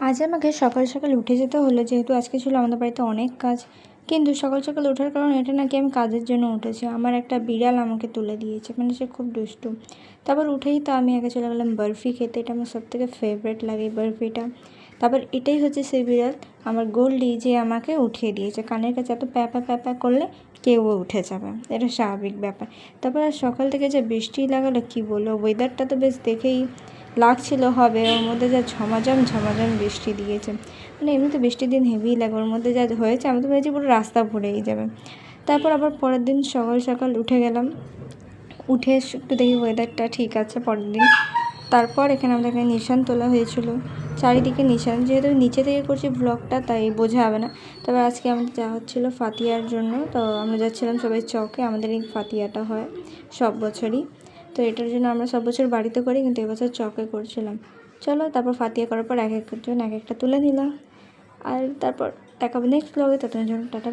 আজ আমাকে সকাল সকাল উঠে যেতে হলো, যেহেতু আজকে ছিল আমাদের বাড়িতে অনেক কাজ। কিন্তু সকাল সকাল ওঠার কারণ এটা না কি আমি কাজের জন্য উঠেছি। আমার একটা বিড়াল আমাকে তুলে দিয়েছে, মানে সে খুব দুষ্টু। তারপর উঠেই তো আমি আগে চলে গেলাম বরফি খেতে। এটা আমার সবথেকে ফেভারিট লাগে এই বরফিটা। তারপর এটাই হচ্ছে সেই বিড়াল, আমার গোল্ডি, যে আমাকে উঠিয়ে দিয়েছে। কানের কাছে এত প্যাপা প্যাপা করলে কেউও উঠে যাবে, এটা স্বাভাবিক ব্যাপার। তারপর আর সকাল থেকে যে বৃষ্টি লাগালো কী বলবো, ওয়েদারটা তো বেশ দেখেই লাগছিল হবে, ওর মধ্যে যা ঝমাঝম ঝমাঝম বৃষ্টি দিয়েছে। মানে এমনিতে বৃষ্টির দিন হেভিই লাগে, ওর মধ্যে যা হয়েছে আমি তো ভেবেছি পুরো রাস্তা ভরেই যাবে। তারপর আবার পরের দিন সকাল সকাল উঠে গেলাম, উঠে একটু দেখি ওয়েদারটা ঠিক আছে পরের দিন। তারপর এখানে আমাদের এখানে নিশান তোলা হয়েছিল, চারিদিকে নিশান। যেহেতু নিচে থেকে করছি ব্লগটা তাই বোঝা হবে না। তবে আজকে আমাদের যাওয়া হচ্ছিলো ফাতিয়ার জন্য, তো আমরা যাচ্ছিলাম সবাই চকে। আমাদের এই ফাতিয়াটা হয় সব বছরই, তো এটার জন্য আমরা সব বছর বাড়িতে করি, কিন্তু এবছর চকে করছিলাম। চলো, তারপর ফাতিয়া করার পর এক একজন এক একটা তুলে নিলাম। আর তারপর দেখাবো নেক্সট ব্লগে, ততক্ষণের জন্য টাটা।